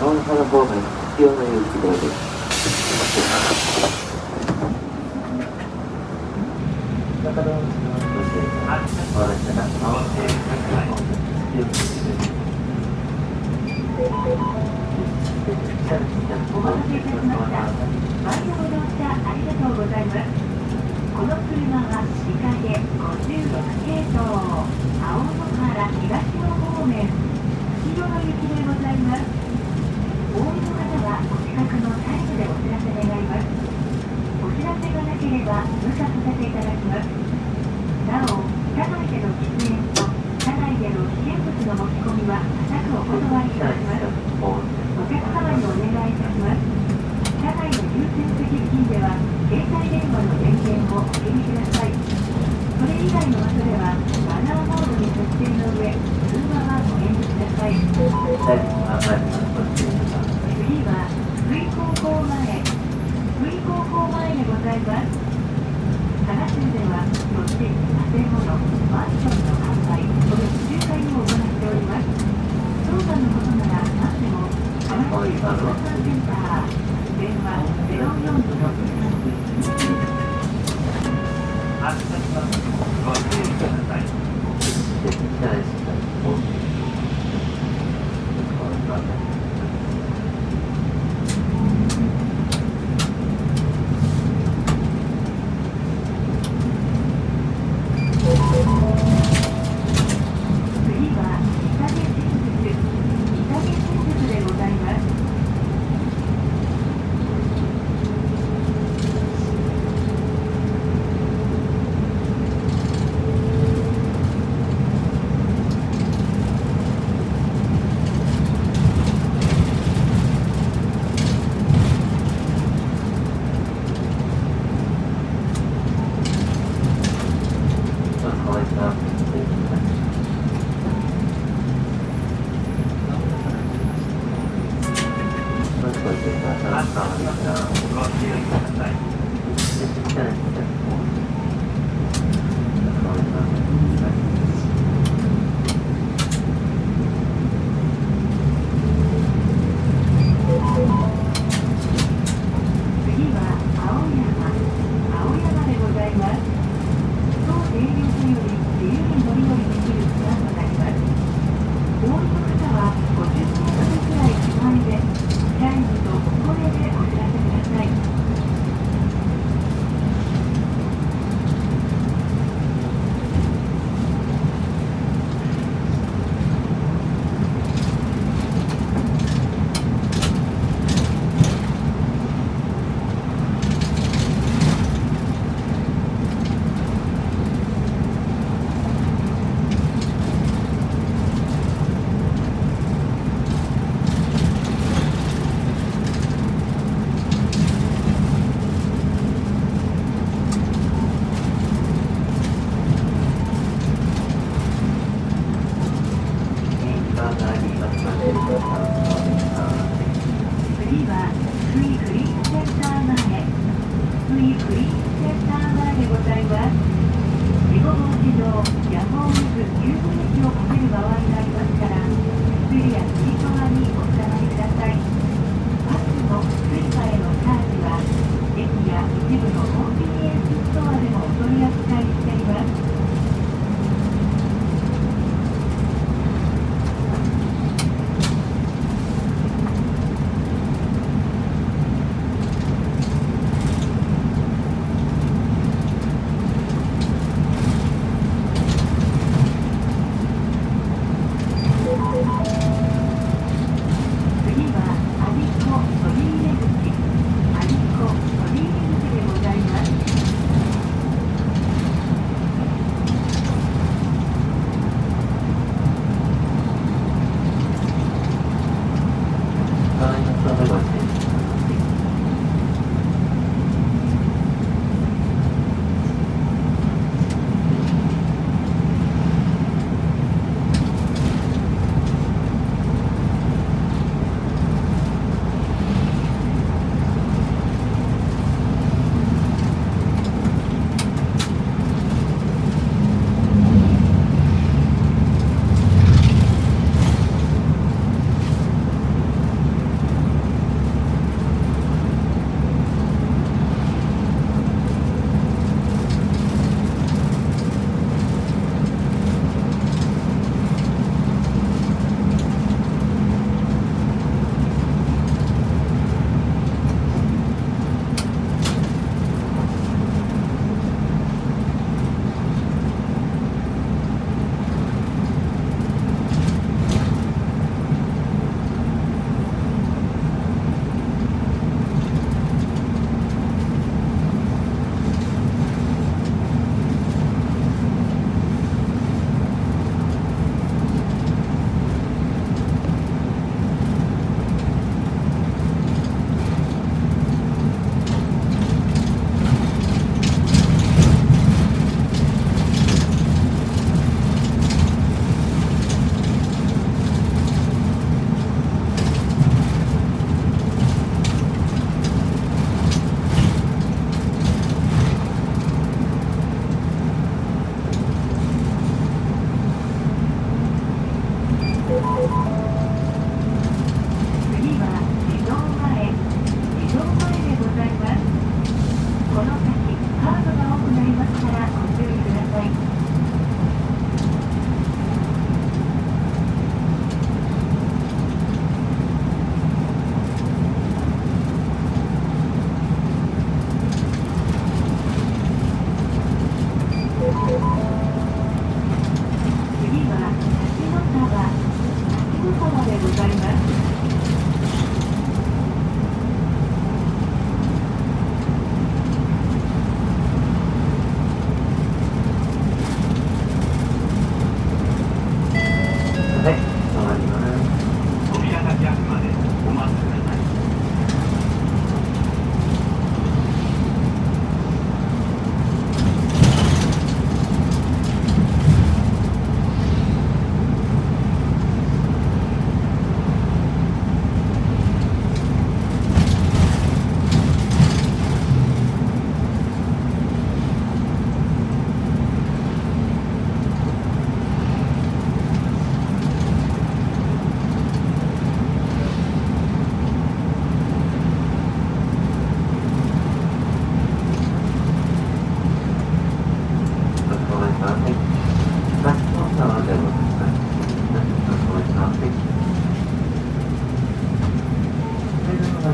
青原方面必要の有機動です。中野の路線は私が青原方面必要の有機動です。お待たせいたしました。毎度ご乗車ありがとうございます。この車は2階で56系統青野原東の方面黄色の行きでございます。お降りの方はお近くのサイトでお知らせ願います。お知らせがなければ通過させていただきます。なお、車内での喫煙と車内での危険物の持ち込みは固くお断りいたします。お客様にお願いいたします。車内の優先席付近では携帯電話の電源をお切りください。それ以外の場所ではマナーモードに設定の上、通話はご遠慮ください。次は福井高校前でございます。佐賀市では土地、建物、マンションの販売、その仲介を行っております。当館のことなら何でも川崎市不動産センター電話04-632発車します。ご注意ください。次は伊佐毛新宿でございます。次は福井フリーセンター前でございます。事故防止上、やむを得ず急ブレーキをかける場合がありますから、薬やシート側にお下がりください。バスのスイカへのチャージは、駅や一部のコンビニエンスストアでもお取り扱いしています。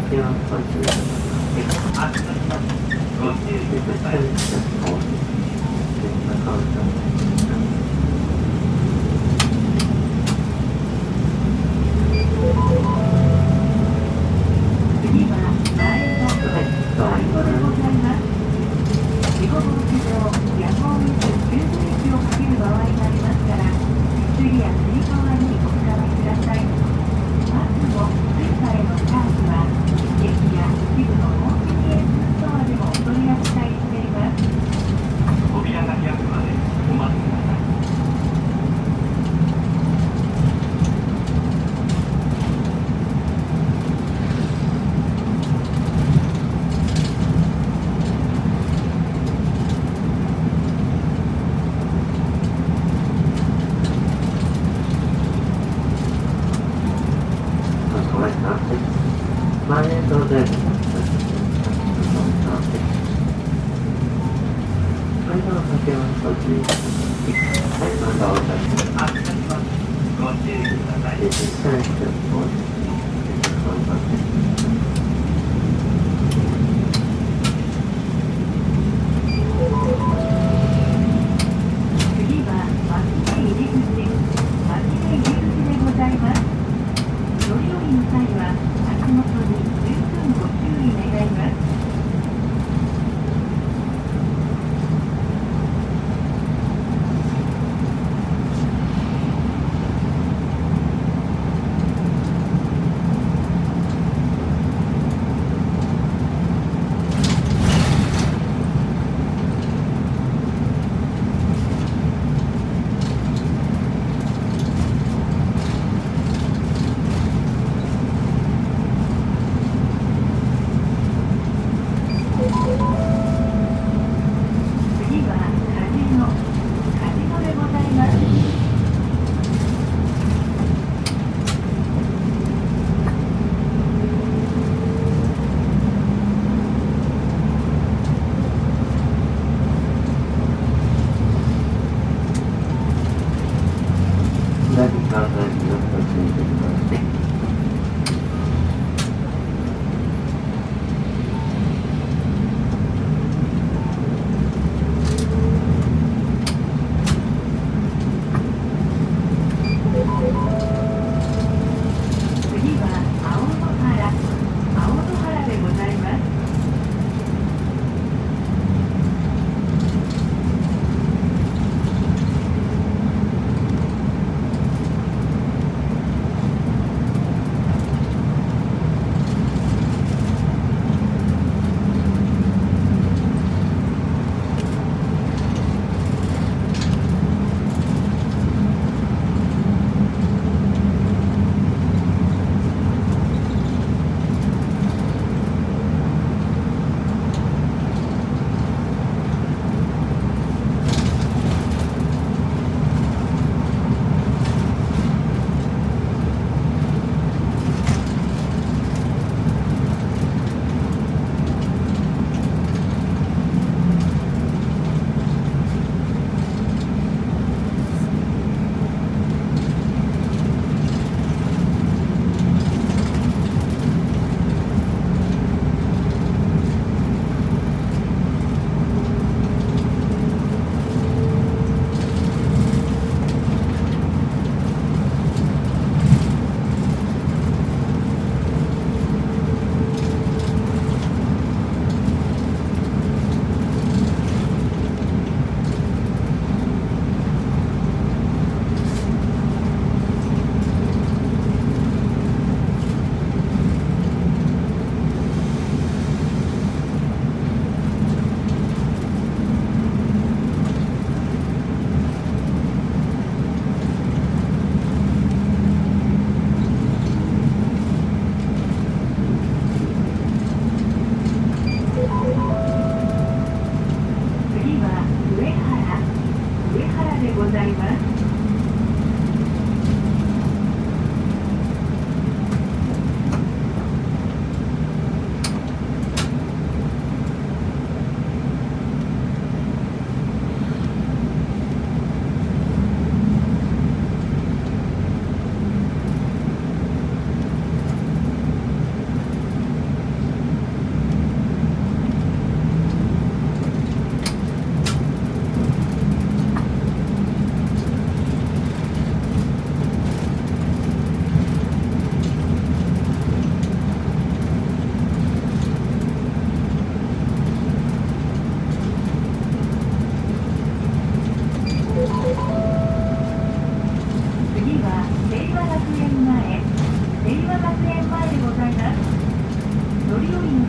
先はご注意ください。発車します。ご注意ください。危険なカウンターです。次は前のはい、最後でございます。事故防止上、夜行ミス急ブレーキをかける場合がありますから、手すりやつり革にお使いください。バスの追加へのチャージは、駅や一部のコンビニエンスストアでもお取り扱いしています。扉が開くまでお待ちください。前へどうぞ。はい、どうぞ、先はご注意ください。はい、まだお願いします。発車します。ご注意ください。実際にご注意ください。次は巻目入り口、巻目入り口でございます。乗り降りの際は足元に十分ご注意願います。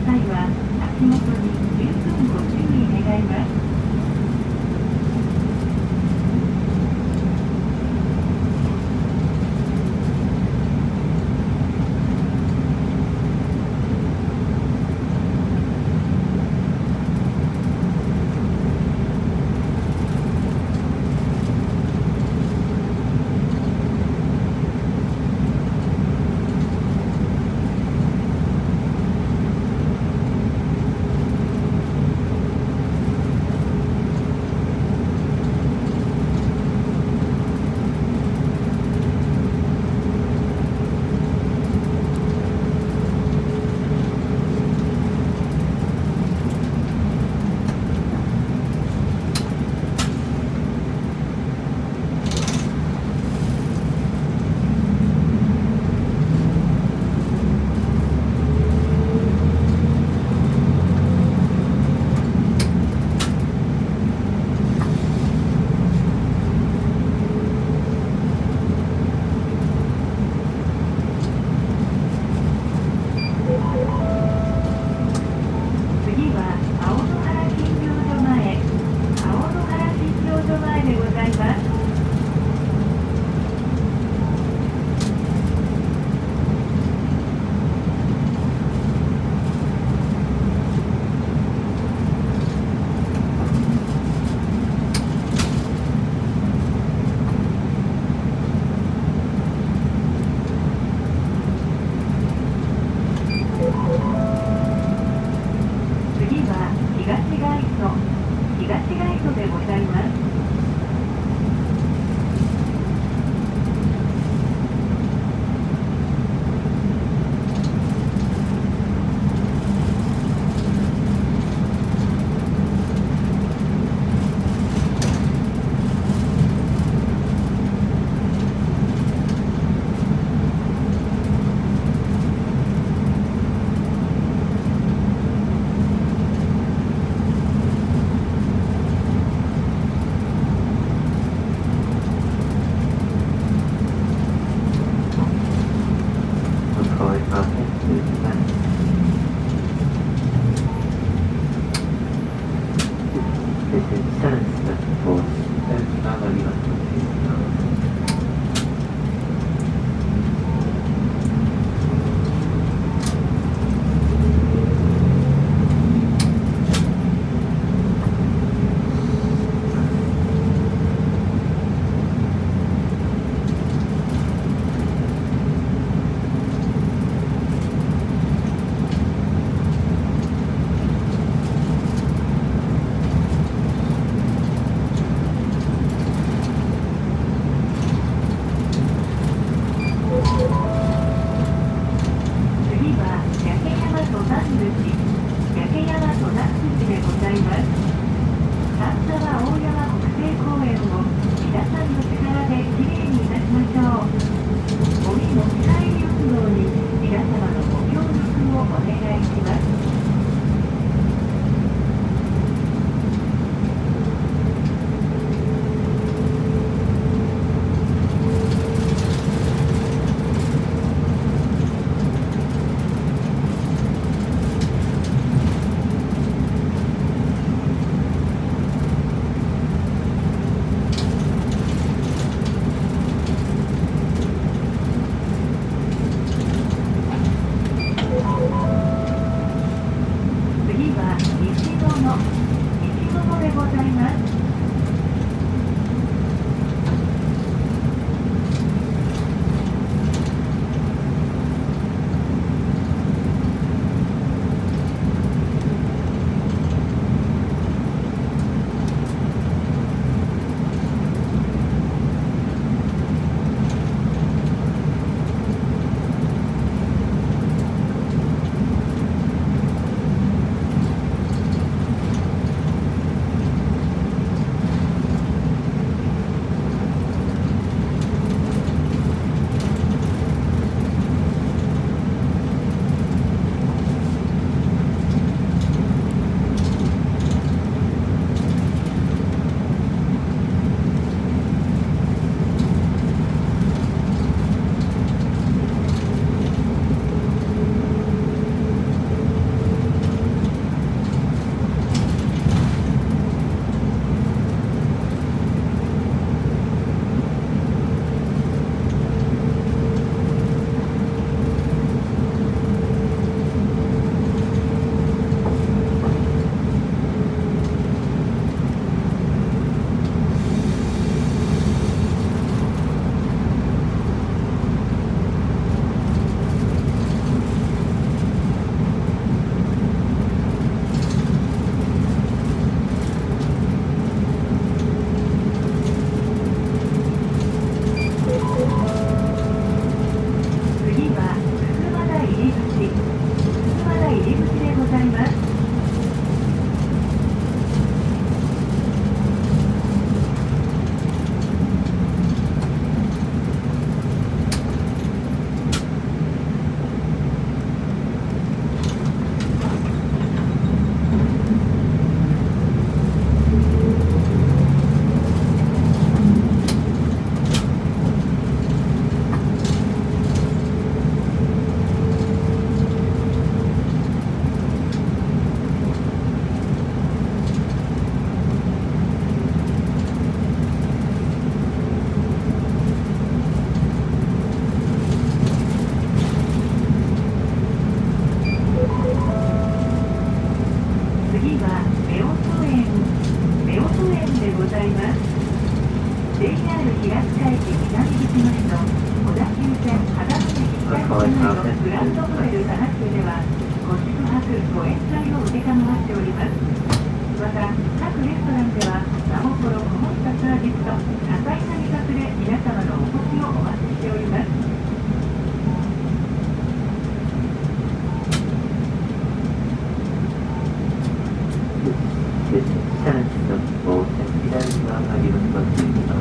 際は足元に十分ご注意願います。次は青野原診療所前、青野原診療所前でございます。次は東街道でございます。のグランドホテル田中ではご宿泊ご宴会を承っております。また各レストランでは真心こもったサービスと多彩な味覚で皆様のお越しをお待ちしております。車内の方向左側が広島市の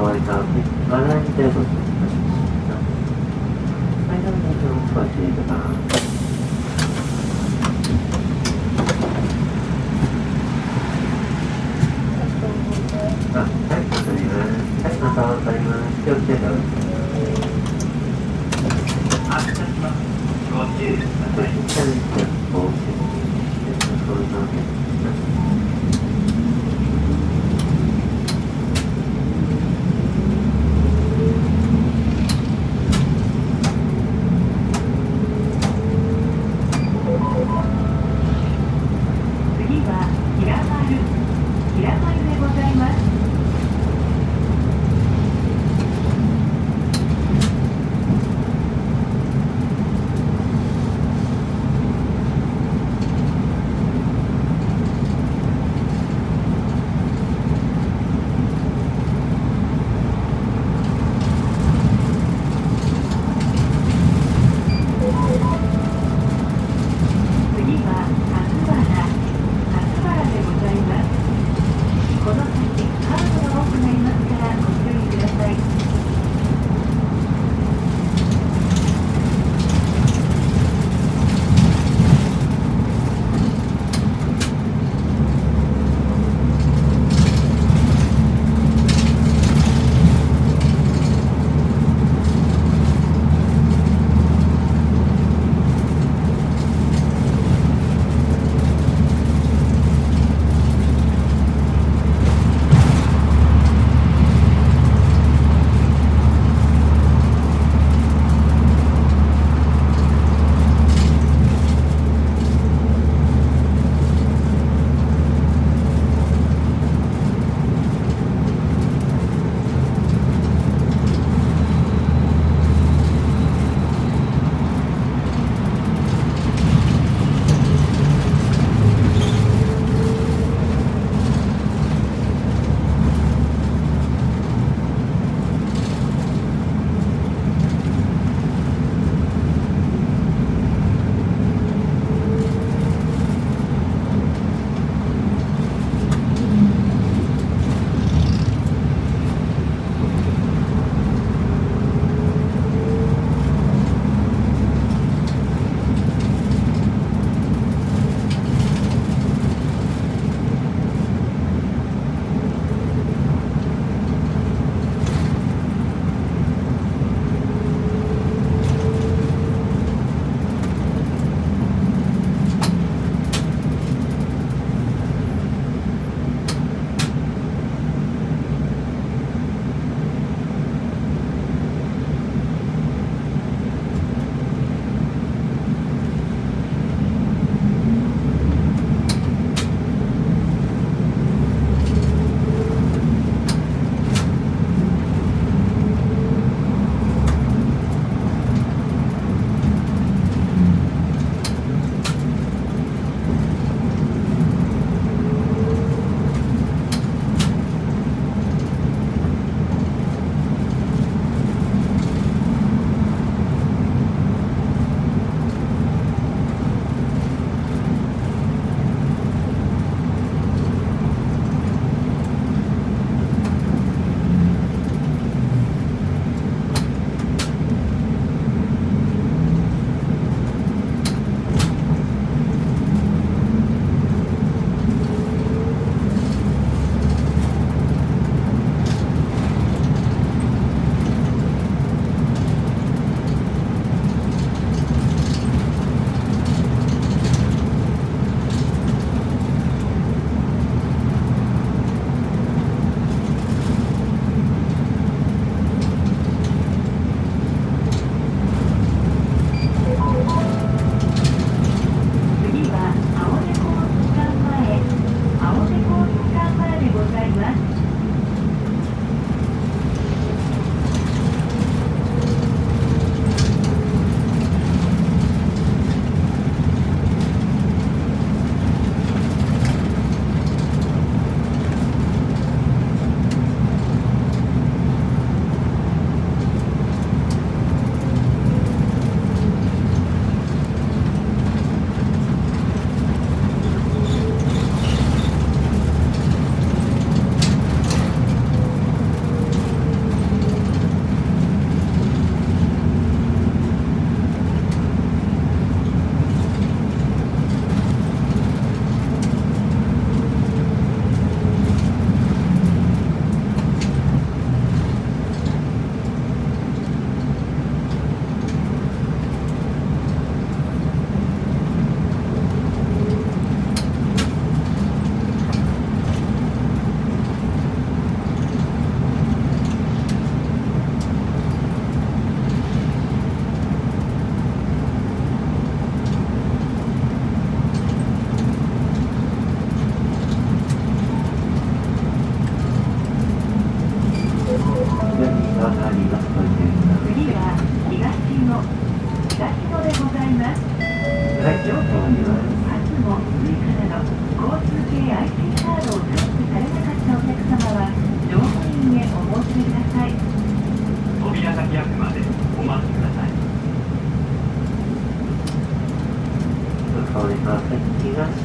変わりか、話題に出ることになりました。間の水を少し入れたかな。はい、わかります。はい、またわかります。気をつけてください。発車します。ご注意ください。下にして、こうして、そういう感じです。次は平丸でございます。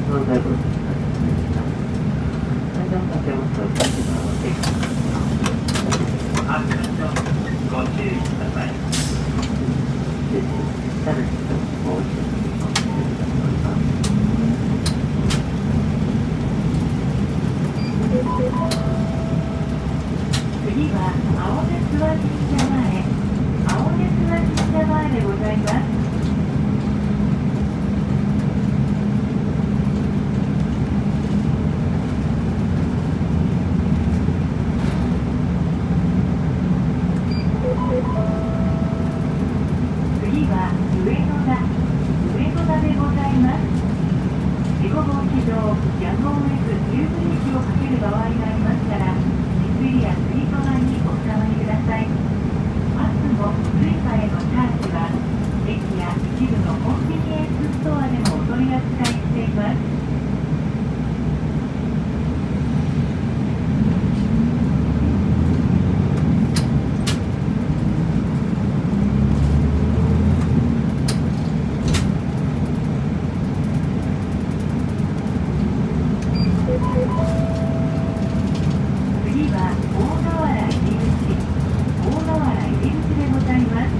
の大仏になりました。間の建物は一番の駅アクセスをご注意ください。で、さらにもう一つお見せしております。次は青根諏訪神社前、青根諏訪神社前でございます。次は上野田でございます。事故防止上、やむを得ず急ブレーキをかける場合がありましたら、手すりやつり革にお触りください。パスモスイカへのチャージは、駅や一部のコンビニエンスストアでもお取り扱いしています。次は大河原入り口でございます。